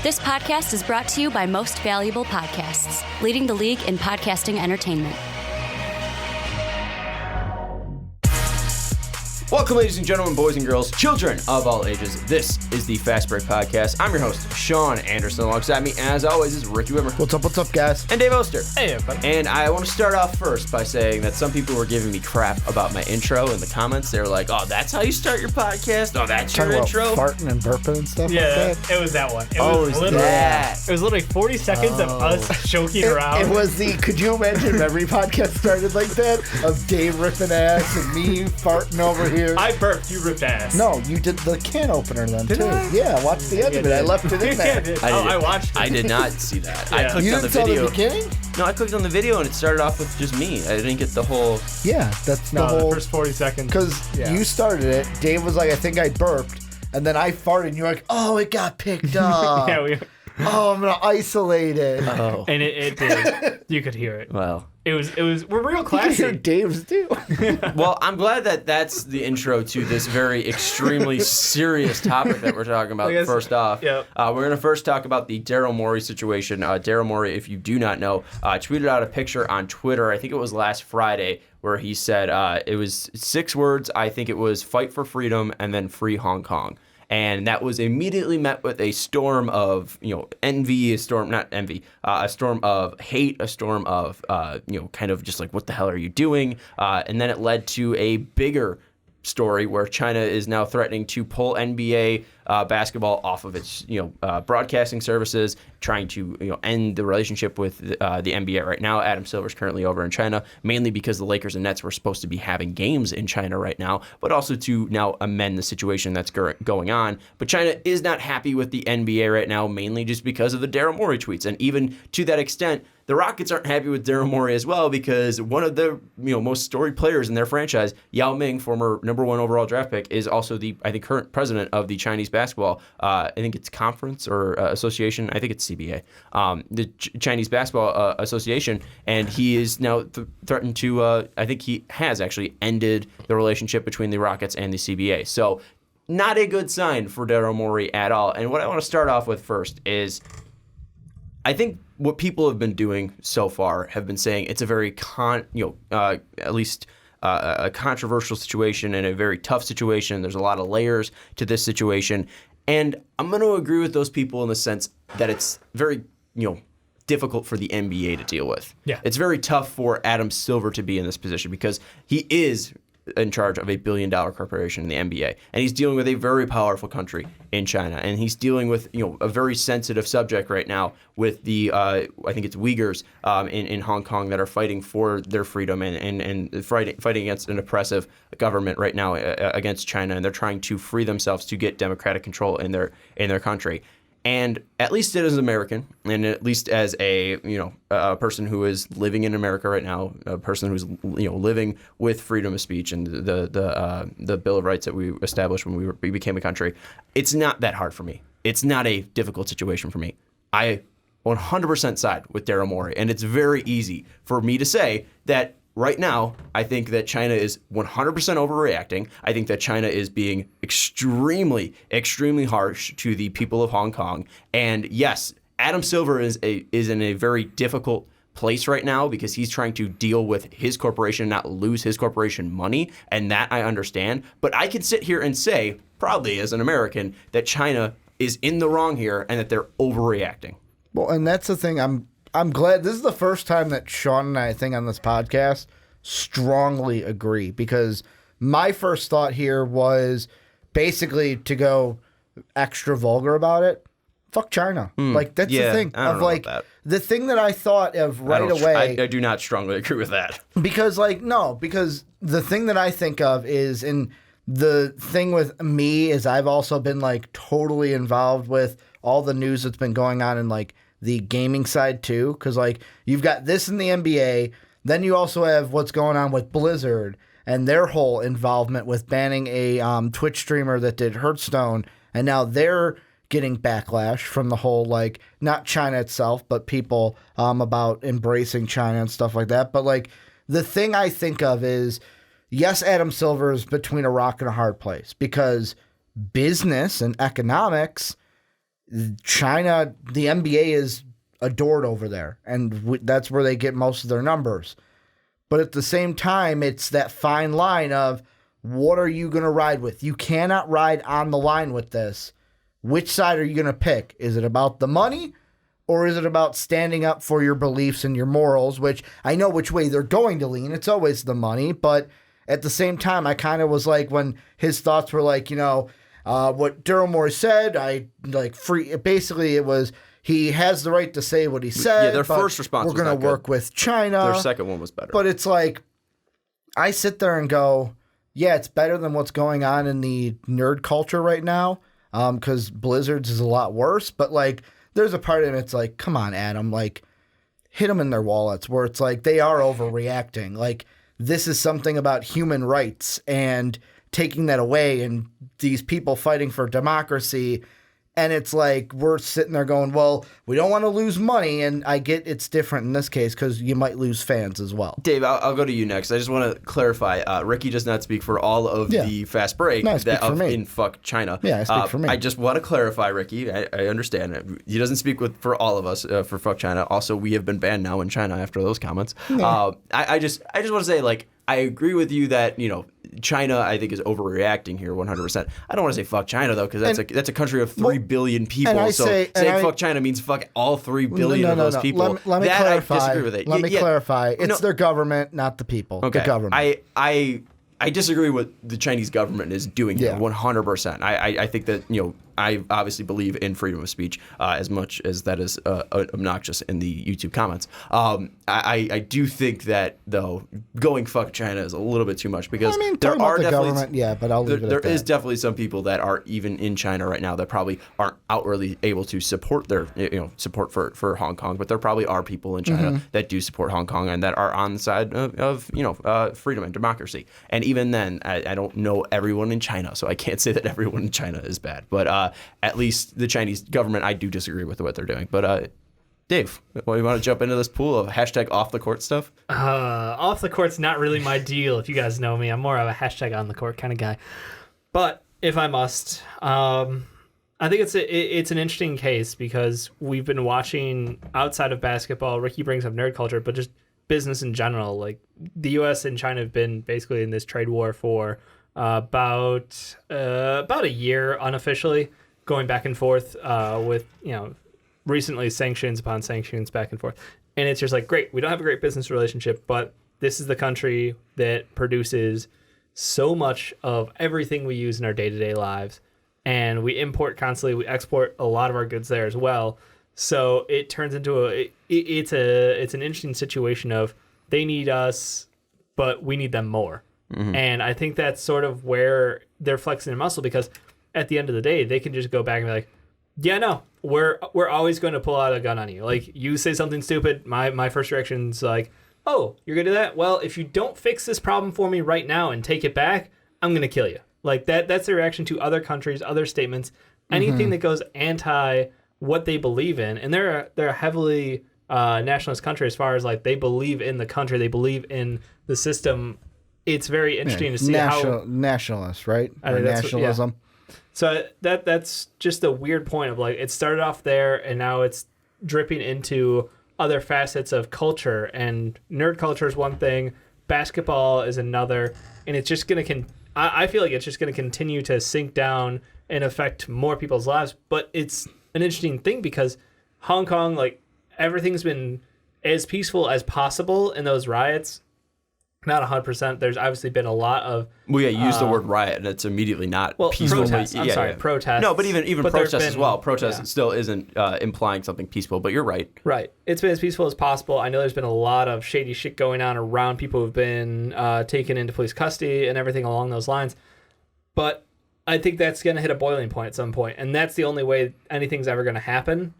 This podcast is brought to you by Most Valuable Podcasts, leading the league in podcasting entertainment. Welcome, ladies and gentlemen, boys and girls, children of all ages. This is the Fast Break Podcast. I'm your host, Sean Anderson. Alongside me, as always, is Ricky Widmer. What's up, guys? And Dave Oster. Hey, everybody. And I want to start off first by saying that some people were giving me crap about my intro in the comments. They were like, oh, that's how you start your podcast? Oh, that's your intro? Farting and burping and stuff Yeah, like that? it was that one. It was literally 40 seconds of us joking around. It was could you imagine if every podcast started like that? Of Dave ripping ass and me farting over here. I burped, you ripped ass. No, you did the can opener then, Did too. I? Yeah, watch the end of it. I left it in there. I watched it. I did not see that. Yeah. I clicked You on the didn't saw video. the beginning? No, I clicked on the video and it started off with just me. I didn't get the whole... Yeah, that's the No, whole... the first 40 seconds. Because Yeah. you started it. Dave was like, I think I burped. And then I farted and you're like, oh, it got picked up. Yeah, Oh, I'm going to isolate it. Oh, and it did. You could hear it. well... We're real You can hear classy. Dave's too. Well, I'm glad that that's the intro to this very extremely serious topic that we're talking about. I guess- First off, yep. we're going to first talk about the Daryl Morey situation. Daryl Morey, if you do not know, tweeted out a picture on Twitter, I think it was last Friday, where he said it was 6 words. I think it was fight for freedom and then free Hong Kong. And that was immediately met with a storm of, envy, a storm of hate, a storm of, kind of just like, what the hell are you doing? And then it led to a bigger story where China is now threatening to pull NBA basketball off of its, broadcasting services, trying to, end the relationship with the NBA right now. Adam Silver's currently over in China, mainly because the Lakers and Nets were supposed to be having games in China right now, but also to now amend the situation that's going on. But China is not happy with the NBA right now, mainly just because of the Daryl Morey tweets. And even to that extent, the Rockets aren't happy with Daryl Morey as well, because one of the most storied players in their franchise, Yao Ming, former number 1 overall draft pick, is also the, I think, current president of the Chinese basketball. I think it's conference or association. I think it's CBA, the Chinese Basketball Association, and he is now threatened to. I think he has actually ended the relationship between the Rockets and the CBA. So, not a good sign for Daryl Morey at all. And what I want to start off with first is, I think what people have been doing so far have been saying it's a very at least a controversial situation and a very tough situation. There's a lot of layers to this situation. And I'm going to agree with those people in the sense that it's very, difficult for the NBA to deal with. Yeah. It's very tough for Adam Silver to be in this position because he is in charge of $1 billion corporation in the NBA, and he's dealing with a very powerful country in China, and he's dealing with a very sensitive subject right now with the I think it's Uyghurs in Hong Kong that are fighting for their freedom and fighting against an oppressive government right now against China, and they're trying to free themselves to get democratic control in their country. And at least as an American, and at least as a person who is living in America right now, a person who's living with freedom of speech and the Bill of Rights that we established when we became a country, it's not that hard for me. It's not a difficult situation for me. I 100% side with Daryl Morey, and it's very easy for me to say that. Right now, I think that China is 100% overreacting. I think that China is being extremely, extremely harsh to the people of Hong Kong. And yes, Adam Silver is in a very difficult place right now because he's trying to deal with his corporation, not lose his corporation money. And that I understand. But I can sit here and say, proudly as an American, that China is in the wrong here and that they're overreacting. Well, and that's the thing. I'm glad this is the first time that Sean and I think on this podcast strongly agree, because my first thought here was basically to go extra vulgar about it. Fuck China. Like, that's the thing. I don't of know like about that. the thing that I thought of right away. I do not strongly agree with that. Because the thing that I think of is, and the thing with me is I've also been like totally involved with all the news that's been going on in like the gaming side too, because like you've got this in the NBA, then you also have what's going on with Blizzard and their whole involvement with banning a Twitch streamer that did Hearthstone, and now they're getting backlash from the whole, like, not China itself, but people about embracing China and stuff like that. But like the thing I think of is, yes, Adam Silver is between a rock and a hard place, because business and economics, China, the NBA is adored over there, and that's where they get most of their numbers. But at the same time, it's that fine line of what are you going to ride with? You cannot ride on the line with this. Which side are you going to pick? Is it about the money, or is it about standing up for your beliefs and your morals, which I know which way they're going to lean. It's always the money, but at the same time, I kind of was like, when his thoughts were like, what Daryl Morey said, basically it was, he has the right to say what he said. Yeah, their first response was we're going to work with China. Their second one was better. But it's like, I sit there and go, yeah, it's better than what's going on in the nerd culture right now, because Blizzard's is a lot worse. But like, there's a part of it that's like, come on, Adam, like, hit them in their wallets, where it's like they are overreacting. Like, this is something about human rights, and taking that away, and these people fighting for democracy. And it's like, we're sitting there going, well, we don't want to lose money. And I get it's different in this case because you might lose fans as well. Dave, I'll go to you next. I just want to clarify. Ricky does not speak for all of the fast break in Fuck China. Yeah, I speak for me. I just want to clarify, Ricky. I understand. He doesn't speak for all of us for Fuck China. Also, we have been banned now in China after those comments. Yeah. I just want to say, like, I agree with you that, China, I think, is overreacting here 100%. I don't want to say fuck China, though, because that's a country of 3 billion people. So saying fuck China means fuck all 3 billion of those people. Let me clarify. I disagree with it. Let me clarify. It's their government, not the people. Okay. The government. I disagree with what the Chinese government is doing here 100%. I think that, I obviously believe in freedom of speech as much as that is obnoxious in the YouTube comments. I do think that, though, going fuck China is a little bit too much, because there are definitely but I'll leave it at that. There is definitely some people that are even in China right now that probably aren't outwardly able to support their support for Hong Kong, but there probably are people in China that do support Hong Kong and that are on the side of freedom and democracy. And even then, I don't know everyone in China, so I can't say that everyone in China is bad. But at least the Chinese government, I do disagree with what they're doing. But Dave, you want to jump into this pool of hashtag off the court stuff? Off the court's not really my deal. If you guys know me, I'm more of a hashtag on the court kind of guy. But if I must, I think it's an interesting case, because we've been watching outside of basketball. Ricky brings up nerd culture, but just business in general. Like, the U.S. and China have been basically in this trade war for about a year unofficially, going back and forth with recently sanctions upon sanctions back and forth. And it's just like, great, we don't have a great business relationship, but this is the country that produces so much of everything we use in our day-to-day lives, and we import constantly. We export a lot of our goods there as well. So it turns into it's an interesting situation of, they need us, but we need them more. And I think that's sort of where they're flexing their muscle, because at the end of the day, they can just go back and be like, yeah, no, we're always going to pull out a gun on you. Like, you say something stupid, my first reaction's like, oh, you're going to do that? Well, if you don't fix this problem for me right now and take it back, I'm going to kill you. Like, that's their reaction to other countries, other statements, anything that goes anti what they believe in. And they're a heavily nationalist country, as far as, like, they believe in the country, they believe in the system. It's very interesting to see how nationalist, right? Or nationalism. So that's just a weird point of, like, it started off there and now it's dripping into other facets of culture, and nerd culture is one thing, basketball is another, and it's just going to I feel like it's just going to continue to sink down and affect more people's lives. But it's an interesting thing, because Hong Kong, like, everything's been as peaceful as possible in those riots. Not 100%. There's obviously been a lot of... Well, yeah, you use the word riot, and it's immediately not peaceful. Protests. Protests. No, but even protests as well. Protest still isn't implying something peaceful, but you're right. Right. It's been as peaceful as possible. I know there's been a lot of shady shit going on around people who've been taken into police custody and everything along those lines. But I think that's going to hit a boiling point at some point, and that's the only way anything's ever going to happen.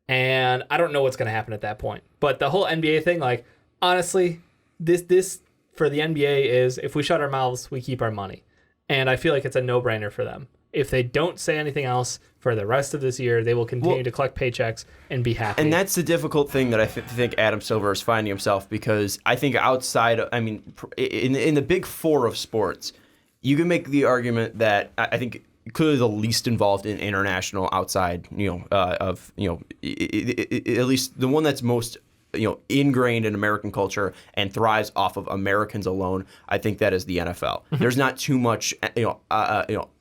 And I don't know what's going to happen at that point. But the whole NBA thing, like, honestly, this for the NBA is, if we shut our mouths, we keep our money. And I feel like it's a no-brainer for them. If they don't say anything else for the rest of this year, they will continue to collect paychecks and be happy. And that's the difficult thing that I think Adam Silver is finding himself, because I think outside of, in the big four of sports, you can make the argument that I think clearly the least involved in international outside, at least the one that's most ingrained in American culture and thrives off of Americans alone. I think that is the NFL. There's not too much,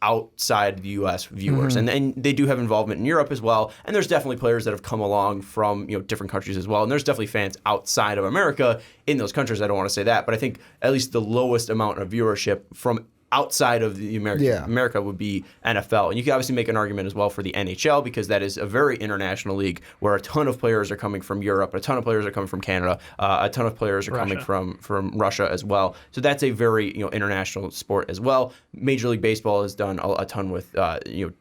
outside the U.S. viewers, and they do have involvement in Europe as well. And there's definitely players that have come along from different countries as well. And there's definitely fans outside of America in those countries. I don't want to say that, but I think at least the lowest amount of viewership from outside of the America would be NFL. And you can obviously make an argument as well for the NHL, because that is a very international league where a ton of players are coming from Europe, a ton of players are coming from Canada, a ton of players are coming from Russia as well. So that's a very international sport as well. Major League Baseball has done a ton with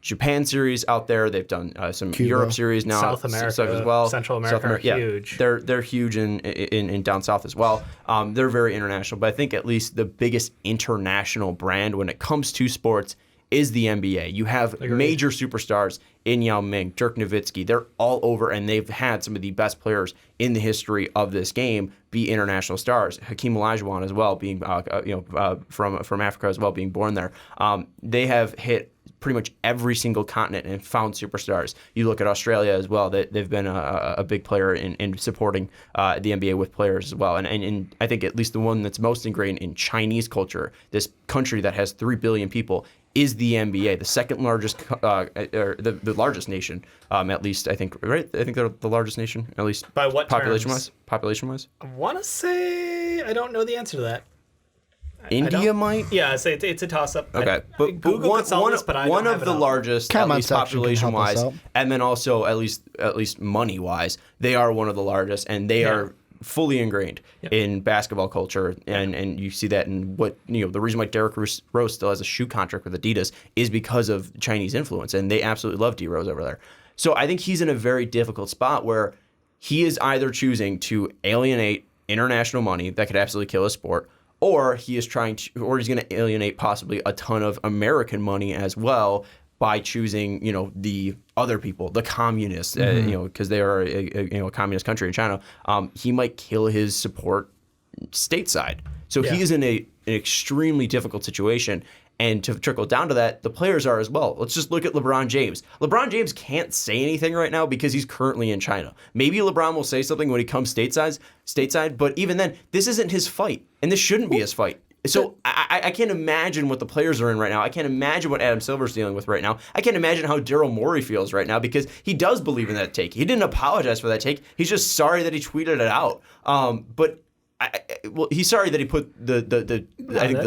Japan series out there. They've done some Cuba. Europe series now, South America as well. Central America are huge. They're huge in down south as well. They're very international, but I think at least the biggest international brand when it comes to sports is the NBA. You have major superstars in Yao Ming, Dirk Nowitzki. They're all over, and they've had some of the best players in the history of this game be international stars. Hakeem Olajuwon as well, being from Africa as well, being born there. They have hit pretty much every single continent and found superstars. You look at Australia as well; they've been a big player in supporting the NBA with players as well. And I think at least the one that's most ingrained in Chinese culture, this country that has 3 billion people, is the NBA, the second largest, or the largest nation, at least I think. Right? I think they're the largest nation, at least by what population-wise. terms? Population-wise, I want to say I don't know the answer to that. India might. Yeah, I say it's a toss-up. Okay, but Google one, could solve this, but I one don't of have the it up. largest, at Comment least section can help us population-wise, out. and then also at least money-wise, they are one of the largest, and they are fully ingrained in basketball culture, and you see that in what the reason why Derrick Rose still has a shoe contract with Adidas is because of Chinese influence, and they absolutely love D Rose over there. So I think he's in a very difficult spot where he is either choosing to alienate international money that could absolutely kill his sport, or he's going to alienate possibly a ton of American money as well by choosing, the other people, the communists, because they are a communist country in China. He might kill his support stateside. So he is in an extremely difficult situation. And to trickle down to that, the players are as well. Let's just look at LeBron James. LeBron James can't say anything right now because he's currently in China. Maybe LeBron will say something when he comes stateside, but even then, this isn't his fight, and this shouldn't be his fight. So I can't imagine what the players are in right now. I can't imagine what Adam Silver's dealing with right now. I can't imagine how Daryl Morey feels right now, because he does believe in that take. He didn't apologize for that take. He's just sorry that he tweeted it out. But he's sorry that he put the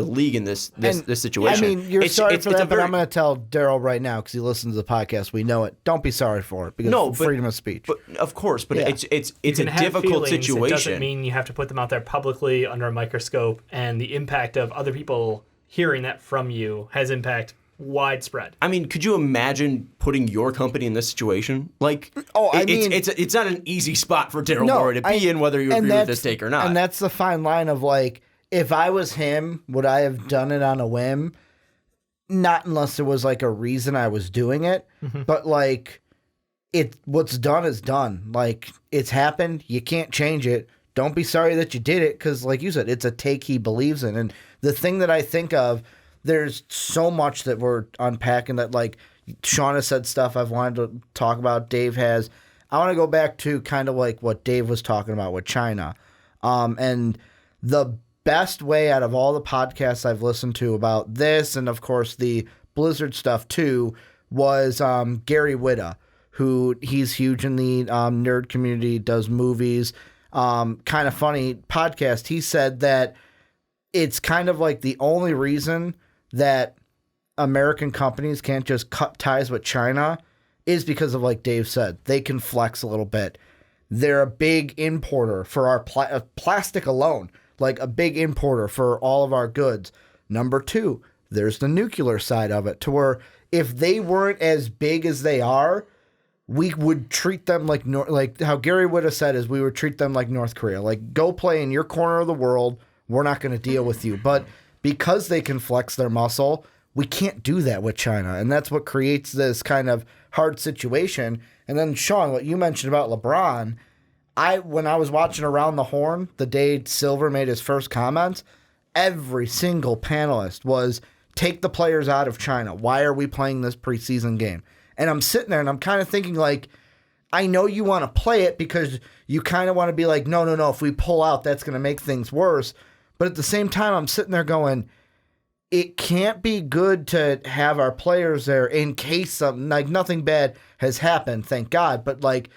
league in this situation. I mean, you're sorry for that, but I'm going to tell Daryl right now, because he listens to the podcast. We know it. Don't be sorry for it, because freedom of speech. But of course, but it's a difficult feelings. situation. It doesn't mean you have to put them out there publicly under a microscope, and the impact of other people hearing that from you has impact widespread. I mean, could you imagine putting your company in this situation? It's not an easy spot for Daryl Morey to be in, whether you agree with this take or not. And that's the fine line of if I was him, would I have done it on a whim? Not unless there was a reason I was doing it. Mm-hmm. But what's done is done. It's happened. You can't change it. Don't be sorry that you did it, because like you said, it's a take he believes in. And the thing that I think of, there's so much that we're unpacking that, Sean has said stuff I've wanted to talk about. Dave has. I want to go back to kind of what Dave was talking about with China. And the best way out of all the podcasts I've listened to about this, and of course the Blizzard stuff too, was Gary Whitta, who he's huge in the nerd community, does movies, kind of funny podcast. He said that it's kind of the only reason that American companies can't just cut ties with China is because of, like Dave said, they can flex a little bit. They're a big importer for our plastic alone, a big importer for all of our goods. Number two, there's the nuclear side of it, to where if they weren't as big as they are, we would treat them like how Gary would have said is we would treat them like North Korea. Go play in your corner of the world. We're not going to deal with you. But because they can flex their muscle, we can't do that with China. And that's what creates this kind of hard situation. And then, Sean, what you mentioned about LeBron, when I was watching Around the Horn, the day Silver made his first comments, every single panelist was take the players out of China. Why are we playing this preseason game? And I'm sitting there and I'm kind of thinking like, I know you want to play it because you kind of want to be like, no, if we pull out, that's going to make things worse. But at the same time, I'm sitting there going, it can't be good to have our players there in case something, like nothing bad has happened, thank God. But like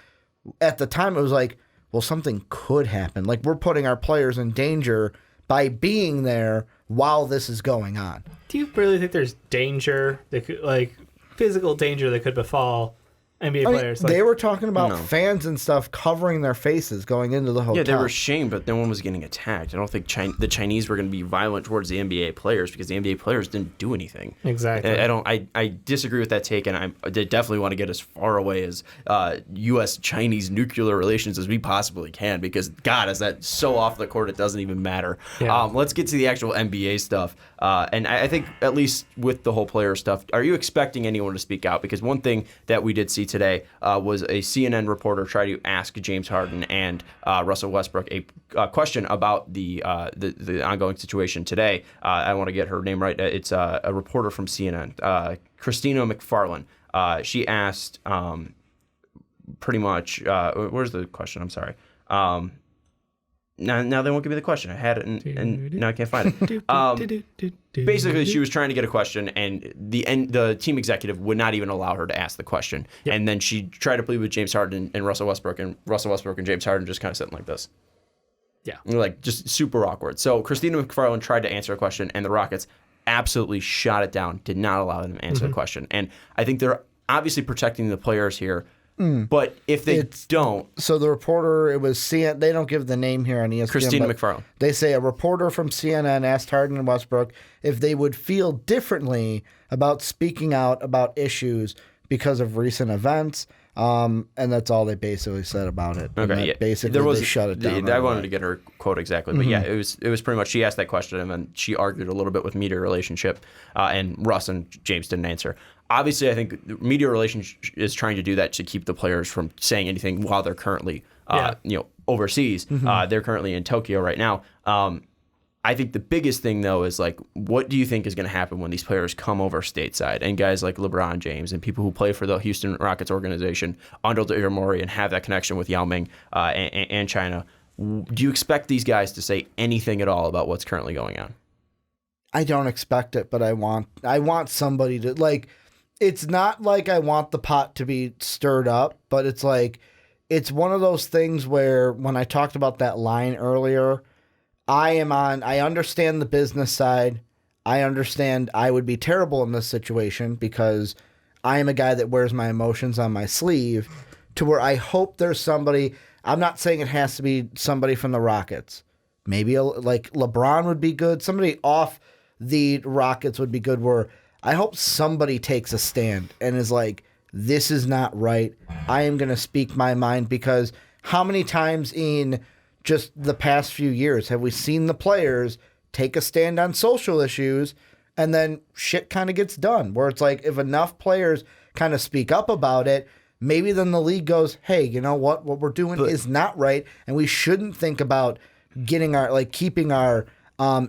at the time, it was like, well, something could happen. Like we're putting our players in danger by being there while this is going on. Do you really think there's danger that could, like physical danger that could befall NBA players? They were talking about fans and stuff covering their faces going into the hotel. Yeah, they were shamed, but no one was getting attacked. I don't think the Chinese were going to be violent towards the NBA players because the NBA players didn't do anything. Exactly. I disagree with that take, and I definitely want to get as far away as U.S.-Chinese nuclear relations as we possibly can because, God, is that so off the court it doesn't even matter. Yeah. Let's get to the actual NBA stuff. And I think at least with the whole player stuff, are you expecting anyone to speak out? Because one thing that we did see today was a CNN reporter try to ask James Harden and Russell Westbrook a question about the ongoing situation today. I want to get her name right. It's a reporter from CNN, Christina McFarland. She asked pretty much, where's the question? I'm sorry. Now they won't give me the question. I had it, and now I can't find it. Basically, she was trying to get a question, and the team executive would not even allow her to ask the question. Yep. And then she tried to plead with James Harden and Russell Westbrook, and James Harden just kind of sitting like this. Yeah. Like, just super awkward. So Christina McFarland tried to answer a question, and the Rockets absolutely shot it down, did not allow them to answer the question. And I think they're obviously protecting the players here. But if they don't... So the reporter, it was CNN. They don't give the name here on ESPN. Christina McFarland. They say a reporter from CNN asked Harden and Westbrook if they would feel differently about speaking out about issues because of recent events. And that's all they basically said about it. Okay, yeah. Basically, they shut it down. I wanted to get her quote exactly, but yeah, it was pretty much she asked that question and then she argued a little bit with media relationship, and Russ and James didn't answer. Obviously, I think the media relations is trying to do that to keep the players from saying anything while they're currently, overseas. They're currently in Tokyo right now. I think the biggest thing, though, is like, what do you think is going to happen when these players come over stateside and guys like LeBron James and people who play for the Houston Rockets organization under Daryl Morey and have that connection with Yao Ming and China? Do you expect these guys to say anything at all about what's currently going on? I don't expect it, but I want somebody to, like, it's not like I want the pot to be stirred up, but it's like, it's one of those things where when I talked about that line earlier, I understand the business side. I understand I would be terrible in this situation because I am a guy that wears my emotions on my sleeve, to where I hope there's somebody. I'm not saying it has to be somebody from the Rockets. Maybe like LeBron would be good. Somebody off the Rockets would be good, where I hope somebody takes a stand and is like, this is not right. I am going to speak my mind, because how many times in just the past few years have we seen the players take a stand on social issues and then shit kind of gets done, where it's like, if enough players kind of speak up about it, maybe then the league goes, hey, you know what we're doing is not right, and we shouldn't think about keeping our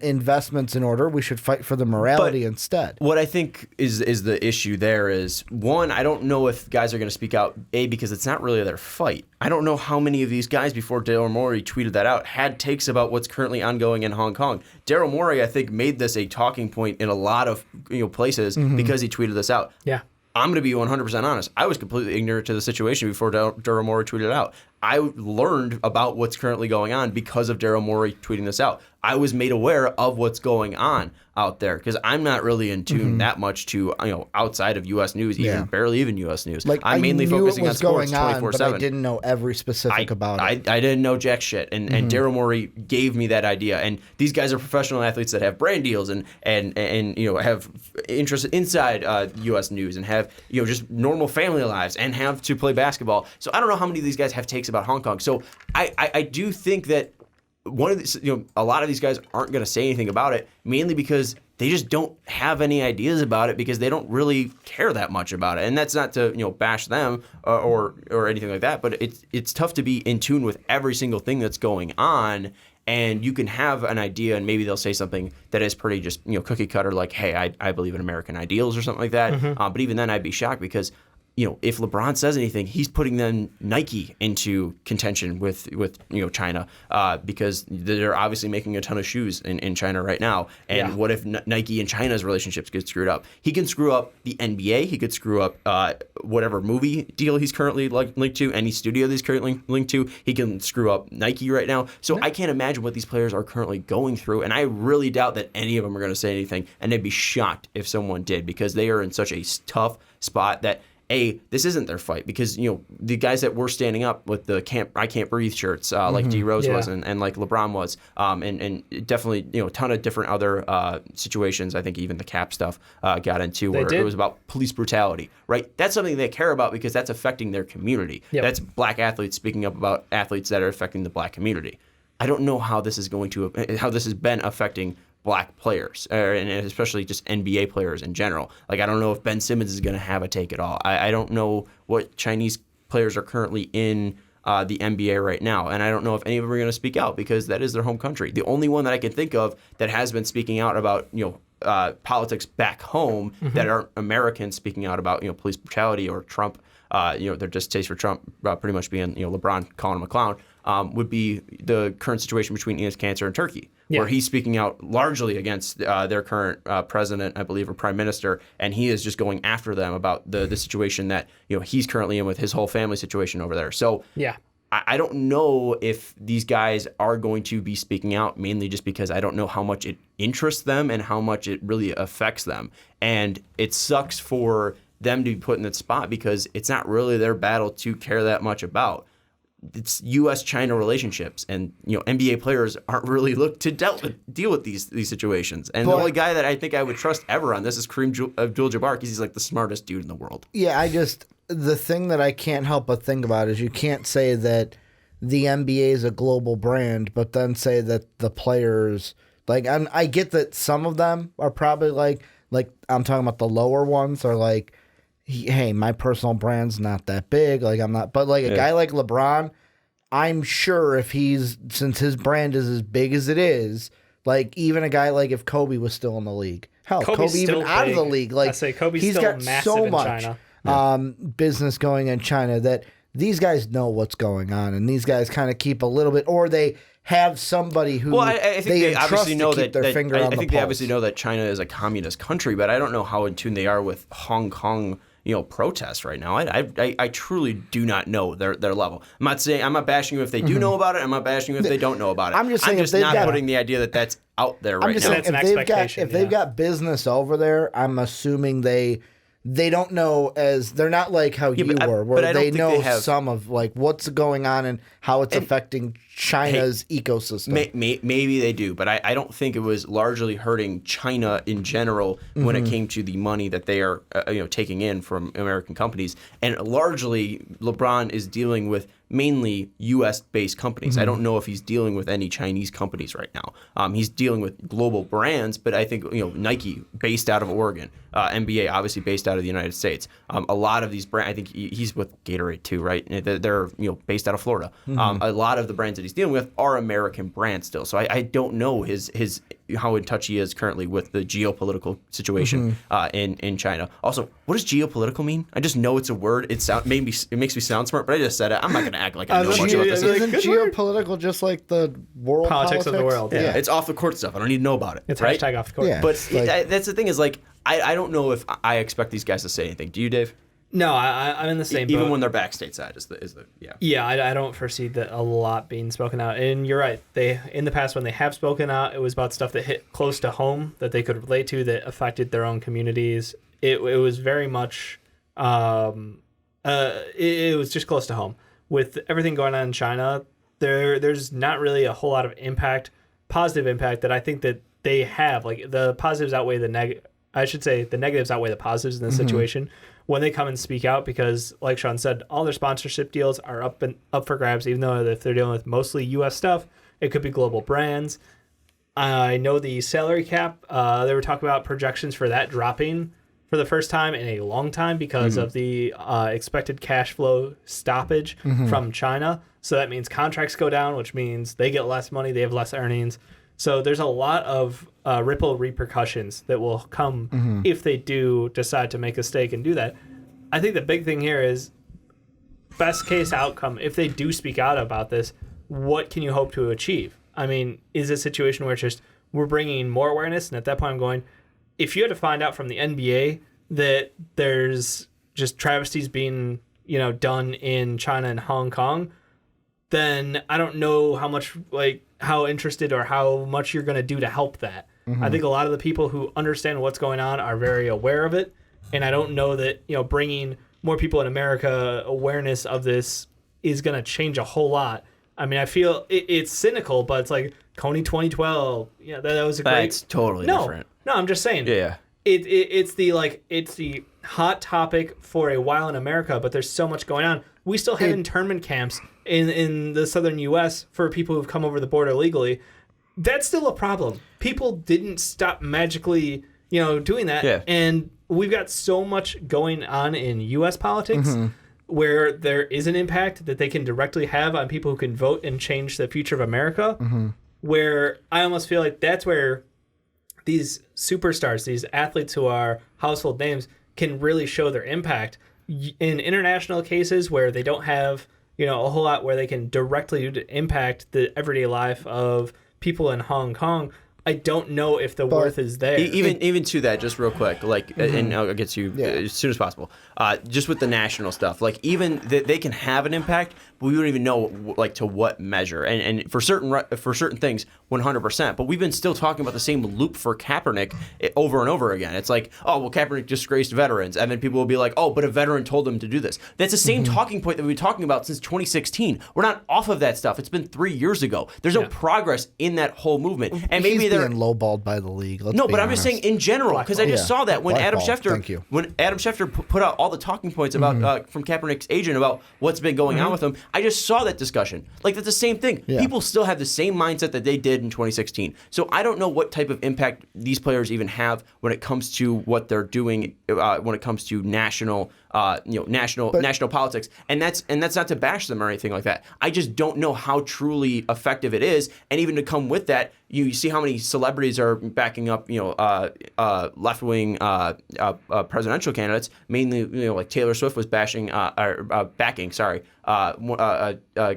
investments in order. We should fight for the morality instead. What I think is the issue there is, one, I don't know if guys are going to speak out, because it's not really their fight. I don't know how many of these guys, before Daryl Morey tweeted that out, had takes about what's currently ongoing in Hong Kong. Daryl Morey, I think, made this a talking point in a lot of places because he tweeted this out. Yeah. I'm going to be 100% honest. I was completely ignorant to the situation before Daryl Morey tweeted it out. I learned about what's currently going on because of Daryl Morey tweeting this out. I was made aware of what's going on out there because I'm not really in tune that much to outside of U.S. news, barely even U.S. news. Like, I'm mainly focusing on sports 24/7. But I didn't know every specific about it. I didn't know jack shit, and Daryl Morey gave me that idea. And these guys are professional athletes that have brand deals and have interest inside U.S. news and have just normal family lives and have to play basketball. So I don't know how many of these guys have takes about Hong Kong. So I do think that one of these, a lot of these guys aren't going to say anything about it, mainly because they just don't have any ideas about it, because they don't really care that much about it. And that's not to bash them or anything like that, but it's tough to be in tune with every single thing that's going on And you can have an idea, and maybe they'll say something that is pretty just cookie cutter, like, hey, I believe in American ideals or something like that. But even then, I'd be shocked because if LeBron says anything, he's putting then Nike into contention with China because they're obviously making a ton of shoes in China right now. And what if Nike and China's relationships get screwed up? He can screw up the NBA. He could screw up whatever movie deal he's currently linked to, any studio that he's currently linked to. He can screw up Nike right now. So I can't imagine what these players are currently going through. And I really doubt that any of them are going to say anything. And they'd be shocked if someone did, because they are in such a tough spot that this isn't their fight, because the guys that were standing up with the I can't breathe shirts like D Rose was and like LeBron was and definitely a ton of different other situations. I think even the Cap stuff got into where it was about police brutality, right? That's something they care about because that's affecting their community. That's black athletes speaking up about athletes that are affecting the black community. I don't know how this has been affecting black players, and especially just NBA players in general. Like, I don't know if Ben Simmons is going to have a take at all. I don't know what Chinese players are currently in the NBA right now, and I don't know if any of them are going to speak out because that is their home country. The only one that I can think of that has been speaking out about politics back home that aren't Americans speaking out about police brutality or Trump, their distaste for Trump pretty much being LeBron calling him a clown, would be the current situation between Enes Kanter and Turkey, where he's speaking out largely against their current president, I believe, or prime minister, and he is just going after them about the situation that he's currently in with his whole family situation over there. So I don't know if these guys are going to be speaking out, mainly just because I don't know how much it interests them and how much it really affects them. And it sucks for them to be put in that spot because it's not really their battle to care that much about. It's U.S.-China relationships, and NBA players aren't really looked to deal with these situations. And the only guy that I think I would trust ever on this is Kareem Abdul-Jabbar, because he's like the smartest dude in the world. Yeah, the thing that I can't help but think about is you can't say that the NBA is a global brand, but then say that the players, like, I get that some of them are probably like I'm talking about the lower ones are like, hey, my personal brand's not that big. Like, I'm not, but like a guy like LeBron, I'm sure since his brand is as big as it is, like even a guy like if Kobe was still in the league, hell, Kobe even out of the league, like Kobe's he's still got massive so in much China. Business going in China that these guys know what's going on, and these guys kind of keep a little bit, or they have somebody who I think they obviously know that their finger on the pulse. I think they obviously know that China is a communist country, but I don't know how in tune they are with Hong Kong protests right now. I truly do not know their level. I'm not bashing you if they do know about it. I'm not bashing you if they don't know about it. I'm just saying not putting the idea that that's out there right now. That's an expectation. If they've got business over there, I'm assuming they don't know, as they're not like how you were, where they know some of like what's going on and how it's affecting China's ecosystem. Maybe they do, but I don't think it was largely hurting China in general when it came to the money that they are taking in from American companies. And largely, LeBron is dealing with mainly U.S.-based companies. I don't know if he's dealing with any Chinese companies right now. He's dealing with global brands, but I think Nike, based out of Oregon, NBA, obviously based out of the United States. A lot of these brands, I think he's with Gatorade too, right? They're based out of Florida. A lot of the brands that he's dealing with are American brands still. So I don't know his how in touch he is currently with the geopolitical situation in China. Also, what does geopolitical mean? I just know it's a word. It makes me sound smart, but I just said it. I'm not going to act like I know much about this. Isn't geopolitical just like the world politics of the world? Yeah, it's off the court stuff. I don't need to know about it. It's right? hashtag off the court. Yeah. But that's the thing is, like, I don't know if I expect these guys to say anything. Do you, Dave? No, I'm in the same boat. Even when they're back stateside is the Yeah, I don't foresee that a lot being spoken out. And you're right. In the past when they have spoken out, it was about stuff that hit close to home that they could relate to, that affected their own communities. It was very much it was just close to home. With everything going on in China, there's not really a whole lot of positive impact that I think that they have. Like, the positives outweigh the negatives outweigh the positives in this situation when they come and speak out, because like Sean said, all their sponsorship deals are up for grabs, even though if they're dealing with mostly US stuff, it could be global brands. I know the salary cap, they were talking about projections for that dropping for the first time in a long time because of the expected cash flow stoppage from China. So that means contracts go down, which means they get less money, they have less earnings. So there's a lot of ripple repercussions that will come if they do decide to make a stake and do that. I think the big thing here is best case outcome. If they do speak out about this, what can you hope to achieve? I mean, is it a situation where it's just we're bringing more awareness? And at that point, I'm going, if you had to find out from the NBA that there's just travesties being, done in China and Hong Kong, then I don't know how interested or how much you're going to do to help that. I think a lot of the people who understand what's going on are very aware of it. And I don't know that, bringing more people in America awareness of this is going to change a whole lot. I mean, I feel it's cynical, but it's like Coney 2012. Yeah, that was a great. That's totally different. No, I'm just saying. Yeah. It's the hot topic for a while in America, but there's so much going on. We still have internment camps in the southern U.S. for people who've come over the border legally. That's still a problem. People didn't stop magically, doing that. Yeah. And we've got so much going on in U.S. politics where there is an impact that they can directly have on people who can vote and change the future of America, where I almost feel like that's where these superstars, these athletes who are household names, can really show their impact. In international cases where they don't have, a whole lot where they can directly impact the everyday life of people in Hong Kong, I don't know if the worth is there. Even to that, just real quick, and I'll get to you as soon as possible. Just with the national stuff, even they can have an impact, but we don't even know to what measure. And for certain things, 100%. But we've been still talking about the same loop for Kaepernick over and over again. It's like, oh well, Kaepernick disgraced veterans, and then people will be like, oh, but a veteran told them to do this. That's the same talking point that we've been talking about since 2016. We're not off of that stuff. It's been 3 years ago. There's no progress in that whole movement, and maybe they're being lowballed by the league. No, but I'm just saying in general, because I just saw that when Adam Schefter put out all the talking points about from Kaepernick's agent about what's been going on with him. I just saw that discussion. That's the same thing. Yeah. People still have the same mindset that they did in 2016. So I don't know what type of impact these players even have when it comes to what they're doing when it comes to national politics. And that's not to bash them or anything like that. I just don't know how truly effective it is. And even to come with that, you see how many celebrities are backing up, left-wing presidential candidates. Mainly, like Taylor Swift was backing a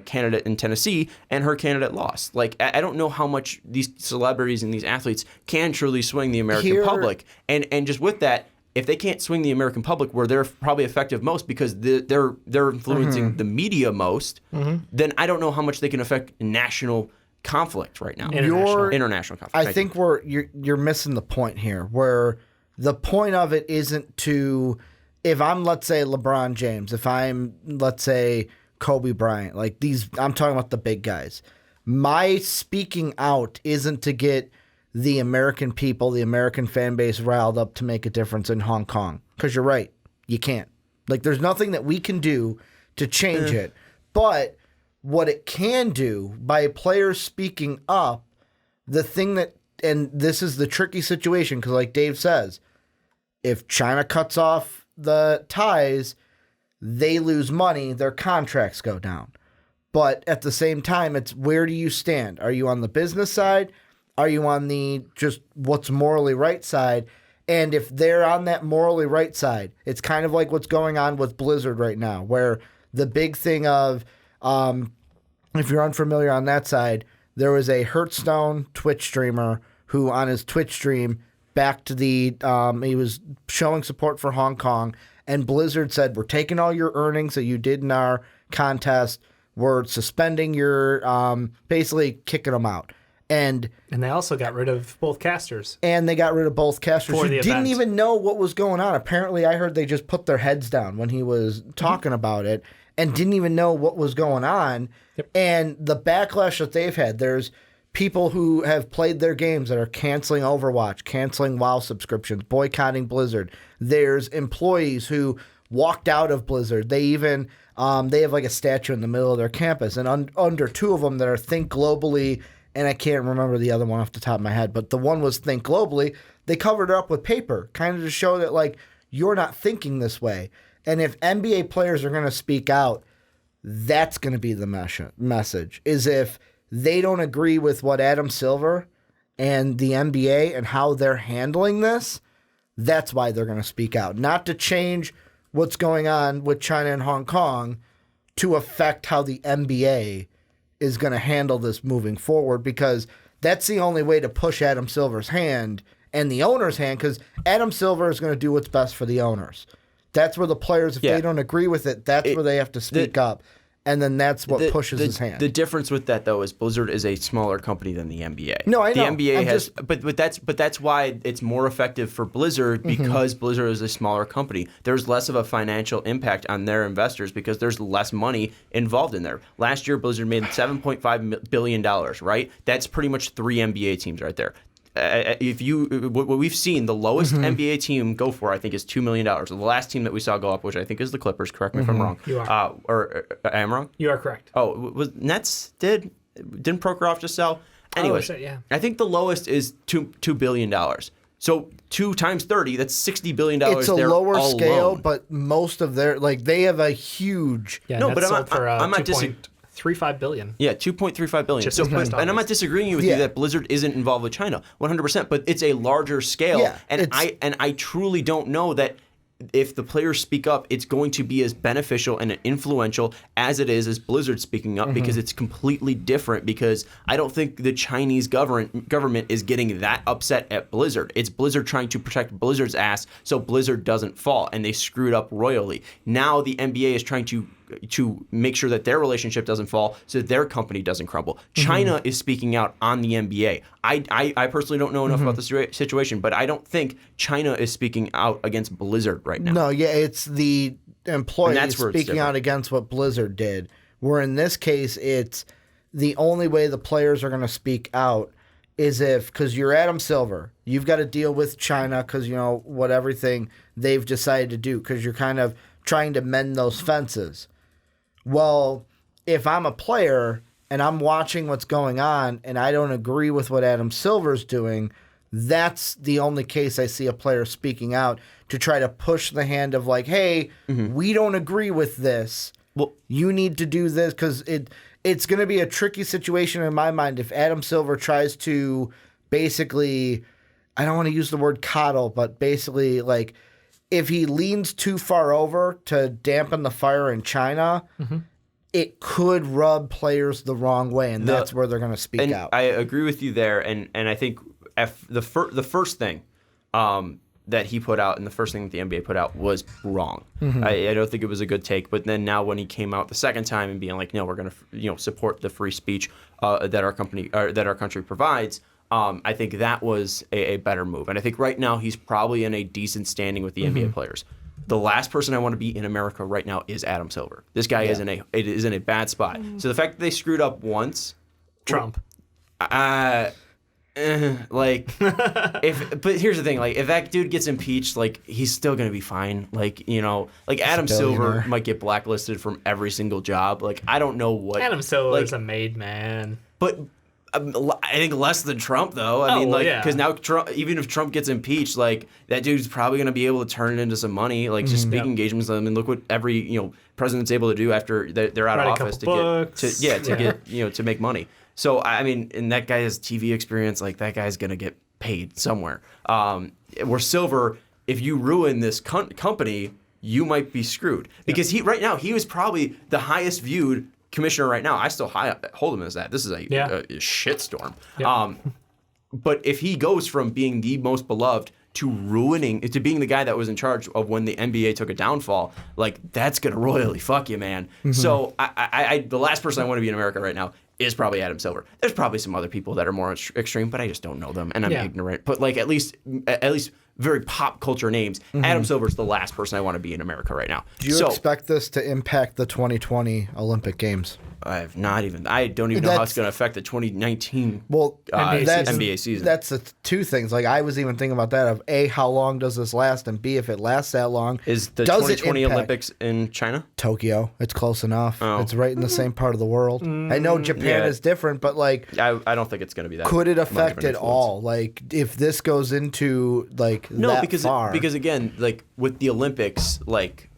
candidate in Tennessee, and her candidate lost. I don't know how much these celebrities and these athletes can truly swing the American public. And just with that, if they can't swing the American public where they're probably effective most because they're influencing the media most, then I don't know how much they can affect national conflict right now. International conflict. I think you're missing the point here, where the point of it isn't to, if I'm, let's say, LeBron James, if I'm, let's say, Kobe Bryant, I'm talking about the big guys. My speaking out isn't to get the American people, the American fan base riled up to make a difference in Hong Kong. Because you're right, you can't. There's nothing that we can do to change it. But what it can do by players speaking up, the thing that, and this is the tricky situation, because like Dave says, if China cuts off the ties, they lose money, their contracts go down. But at the same time, it's where do you stand? Are you on the business side? Are you on the just what's morally right side? And if they're on that morally right side, it's kind of like what's going on with Blizzard right now, where the big thing of, if you're unfamiliar on that side, there was a Hearthstone Twitch streamer who on his Twitch stream backed he was showing support for Hong Kong, and Blizzard said, we're taking all your earnings that you did in our contest, we're suspending your, basically kicking them out. And they also got rid of both casters. And they got rid of both casters who didn't event. even know what was going on. Apparently, I heard they just put their heads down when he was talking about it and didn't even know what was going on. Yep. And the backlash that they've had, there's people who have played their games that are canceling Overwatch, canceling WoW subscriptions, boycotting Blizzard. There's employees who walked out of Blizzard. They even they have a statue in the middle of their campus. And under two of them that are Think Globally, and I can't remember the other one off the top of my head, but the one was Think Globally. They covered it up with paper, kind of to show that, you're not thinking this way. And if NBA players are going to speak out, that's going to be the message, is if they don't agree with what Adam Silver and the NBA and how they're handling this, that's why they're going to speak out. Not to change what's going on with China and Hong Kong to affect how the NBA is going to handle this moving forward, because that's the only way to push Adam Silver's hand and the owner's hand, because Adam Silver is going to do what's best for the owners. That's where the players, if they don't agree with it, that's where they have to speak up. And then that's what pushes his hand. The difference with that, though, is Blizzard is a smaller company than the NBA. No, I know. The NBA but that's why it's more effective for Blizzard, because Blizzard is a smaller company. There's less of a financial impact on their investors because there's less money involved in there. Last year, Blizzard made $7.5 billion, right? That's pretty much 3 NBA teams right there. What we've seen, the lowest NBA team go for, I think, is $2 million. The last team that we saw go up, which I think is the Clippers. Correct me if I'm wrong. You are. Or I am wrong? You are correct. Oh, was Nets didn't Prokhorov just sell? Anyways, shit, yeah. I think the lowest is $2 billion. So 2 times 30, that's $60 billion. It's a lower alone. scale, but most of their, they have a huge. Yeah, no, Nets but sold for I'm not disagreeing. $2.35 billion. Yeah, $2.35 billion. Just So, based on and I'm not this. disagreeing with you that Blizzard isn't involved with China, 100%. But it's a larger scale, Yeah, and I truly don't know that if the players speak up, it's going to be as beneficial and influential as it is as Blizzard speaking up, because it's completely different. Because I don't think the Chinese government is getting that upset at Blizzard. It's Blizzard trying to protect Blizzard's ass so Blizzard doesn't fall, and they screwed up royally. Now the NBA is trying to make sure that their relationship doesn't fall so that their company doesn't crumble. China is speaking out on the NBA. I personally don't know enough about the situation, but I don't think China is speaking out against Blizzard right now. No, yeah, it's the employees where it's speaking out against what Blizzard did. Where in this case, it's the only way the players are going to speak out is because you're Adam Silver, you've got to deal with China because, what everything they've decided to do, because you're kind of trying to mend those fences. Well, if I'm a player and I'm watching what's going on and I don't agree with what Adam Silver's doing, that's the only case I see a player speaking out to try to push the hand of hey, we don't agree with this. Well, you need to do this, because it's going to be a tricky situation in my mind if Adam Silver tries to basically, I don't want to use the word coddle, but basically if he leans too far over to dampen the fire in China, it could rub players the wrong way, and that's where they're going to speak out. I agree with you there, and I think the first thing that he put out and the first thing that the NBA put out was wrong. I don't think it was a good take. But then now when he came out the second time and being no, we're going to support the free speech that our country provides. I think that was a better move. And I think right now he's probably in a decent standing with the NBA players. The last person I want to be in America right now is Adam Silver. This guy is in a bad spot. So the fact that they screwed up once, Trump. but here's the thing, if that dude gets impeached, he's still gonna be fine. Adam Silver might get blacklisted from every single job. I don't know what Adam Silver's a made man. But I think less than Trump, though. Because now Trump, even if Trump gets impeached, that dude's probably going to be able to turn it into some money, just speaking engagements. I mean, look what every president's able to do after they're out of office to make money. So I mean, and that guy has TV experience. That guy's going to get paid somewhere. Where Silver, if you ruin this company, you might be screwed, because right now he was probably the highest viewed commissioner right now. I still hold him as that. This is a shitstorm. Yep. But if he goes from being the most beloved to being the guy that was in charge of when the NBA took a downfall, that's gonna royally fuck you, man. So I the last person I want to be in America right now is probably Adam Silver. There's probably some other people that are more extreme, but I just don't know them, and I'm ignorant. But at least very pop culture names. Adam Silver's the last person I want to be in America right now. Do you expect this to impact the 2020 Olympic Games? I don't even know how it's going to affect the 2019 NBA season. That's the two things. I was even thinking about that of A, how long does this last, and B, if it lasts that long, is the 2020 Olympics in China? Tokyo. It's close enough. Oh. It's right in the same part of the world. I know Japan is different, but I don't think it's going to be that. Could it affect it all? If this goes into like that far. because again, like with the Olympics, like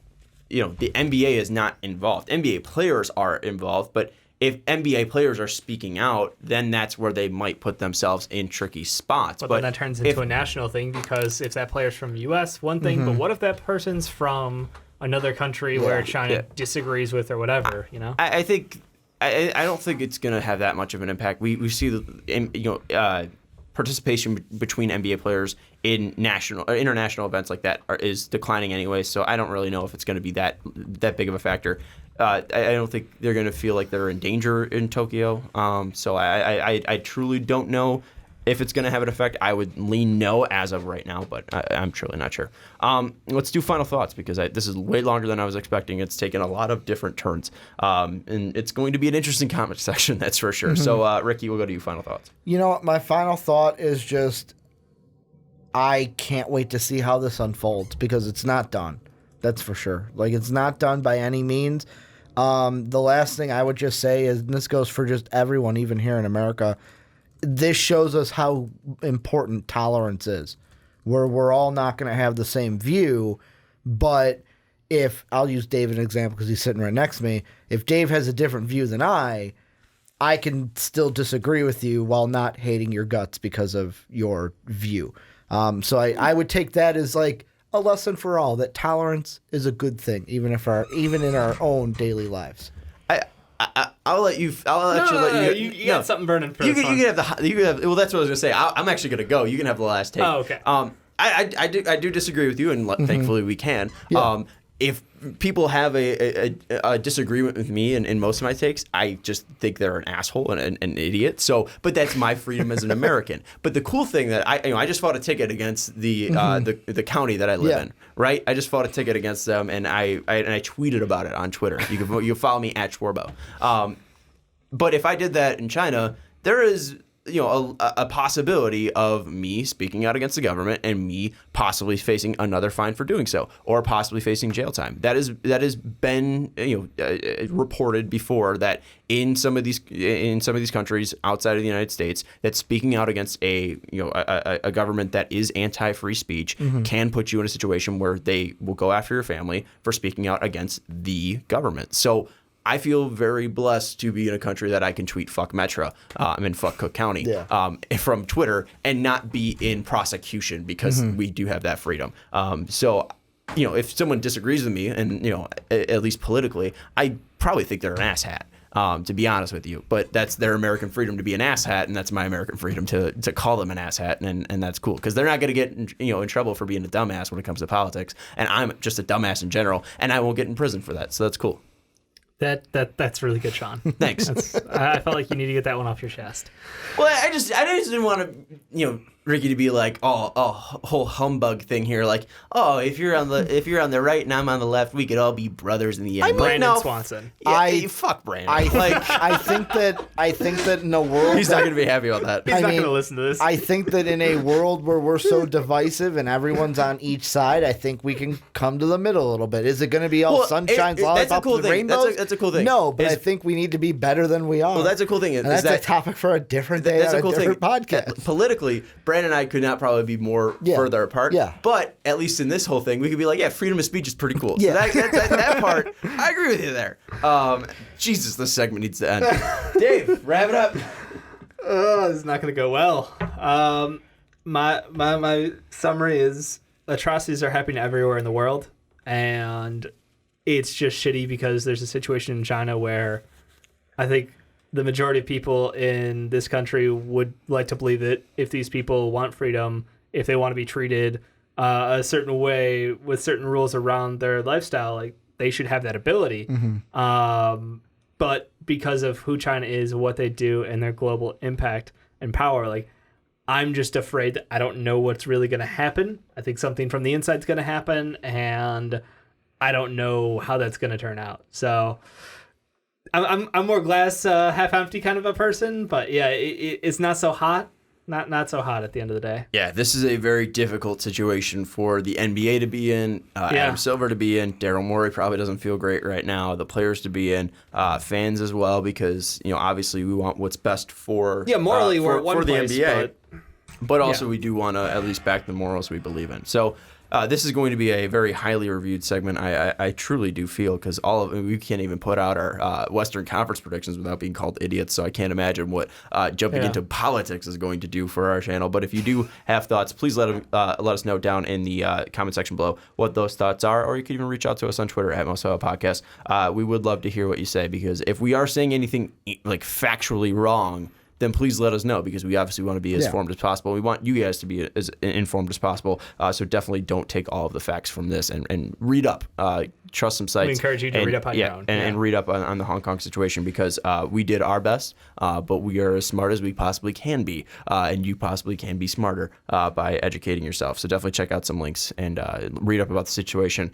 the NBA is not involved. NBA players are involved, but if NBA players are speaking out, then that's where they might put themselves in tricky spots. But then that turns into a national thing, because if that player's from U.S., one thing, but what if that person's from another country where China disagrees with or whatever, I think I don't think it's going to have that much of an impact. We see the participation between NBA players in international events like that is declining anyway. So I don't really know if it's going to be that big of a factor. I don't think they're going to feel like they're in danger in Tokyo. So I truly don't know if it's going to have an effect. I would lean no as of right now, but I'm truly not sure. Let's do final thoughts, because this is way longer than I was expecting. It's taken a lot of different turns. And it's going to be an interesting comment section, that's for sure. So, Ricky, we'll go to you. Final thoughts. My final thought is just I can't wait to see how this unfolds, because it's not done. That's for sure. Like, it's not done by any means. The last thing I would just say is, and this goes for just everyone, even here in America, this shows us how important tolerance is, where we're all not going to have the same view. But if I'll use Dave as an example, because he's sitting right next to me, if Dave has a different view than I can still disagree with you while not hating your guts because of your view. So I would take that as like a lesson for all, that tolerance is a good thing, even in our own daily lives. I'll let you. You got something burning for this one. You can have. Well, that's what I was gonna say. I'm actually gonna go. You can have the last take. Oh, okay. I do disagree with you, and thankfully we can. Yeah. If people have a disagreement with me in most of my takes, I just think they're an asshole and an idiot. So, but that's my freedom as an American. But the cool thing that I just fought a ticket against the county that I live in. Right, I just fought a ticket against them, and I tweeted about it on Twitter. You can follow me at Schwarbo. But if I did that in China, there is a possibility of me speaking out against the government and me possibly facing another fine for doing so, or possibly facing jail time. That has been reported before, that in some of these countries outside of the United States, that speaking out against a government that is anti-free speech can put you in a situation where they will go after your family for speaking out against the government. So I feel very blessed to be in a country that I can tweet "fuck Metro" and "fuck Cook County" from Twitter and not be in prosecution, because we do have that freedom. So, if someone disagrees with me, and at least politically, I probably think they're an asshat. To be honest with you, but that's their American freedom to be an asshat, and that's my American freedom to call them an asshat, and that's cool, because they're not going to get in trouble for being a dumbass when it comes to politics, and I'm just a dumbass in general, and I won't get in prison for that. So that's cool. That's really good, Sean. Thanks. I felt like you need to get that one off your chest. Well, I just didn't want to, Ricky to be like, whole humbug thing here, like, if you're on the right and I'm on the left, we could all be brothers in the end. Brandon Swanson. Yeah, fuck Brandon. I think that in a world, he's not going to be happy about that. He's not going to listen to this. I think that in a world where we're so divisive and everyone's on each side, I think we can come to the middle a little bit. Is it going to be all sunshine, lollipops, and rainbows? That's a cool thing. No, but I think we need to be better than we are. Well, that's a cool thing. And that's a topic for a different day. That's a cool thing. Podcast. Politically, Brandon and I could not probably be more further apart. Yeah. But at least in this whole thing, we could be like, freedom of speech is pretty cool. Yeah. So that part, I agree with you there. Jesus, this segment needs to end. Dave, wrap it up. This is not going to go well. My summary is atrocities are happening everywhere in the world, and it's just shitty because there's a situation in China where I think the majority of people in this country would like to believe that if these people want freedom, if they want to be treated a certain way with certain rules around their lifestyle, like, they should have that ability. But because of who China is, what they do, and their global impact and power, like, I'm just afraid that I don't know what's really going to happen. I think something from the inside is going to happen, and I don't know how that's going to turn out. So I'm more glass half empty kind of a person, but yeah, it's not so hot. Not so hot at the end of the day. Yeah, this is a very difficult situation for the NBA to be in, Adam Silver to be in. Daryl Morey probably doesn't feel great right now. The players to be in, fans as well, because obviously we want what's best for morally we're at one for the place, NBA. but But also we do want to at least back the morals we believe in. So this is going to be a very highly reviewed segment. I truly do feel, because we can't even put out our Western Conference predictions without being called idiots. So I can't imagine what jumping into politics is going to do for our channel. But if you do have thoughts, please let us know down in the comment section below what those thoughts are, or you can even reach out to us on Twitter at Most Valuable Podcast. We would love to hear what you say, because if we are saying anything like factually wrong, then please let us know, because we obviously want to be as informed as possible. We want you guys to be as informed as possible. So definitely don't take all of the facts from this, and read up. Trust some sites. We encourage you to read up on your own. And read up on the Hong Kong situation, because we did our best, but we are as smart as we possibly can be. And you possibly can be smarter by educating yourself. So definitely check out some links and read up about the situation.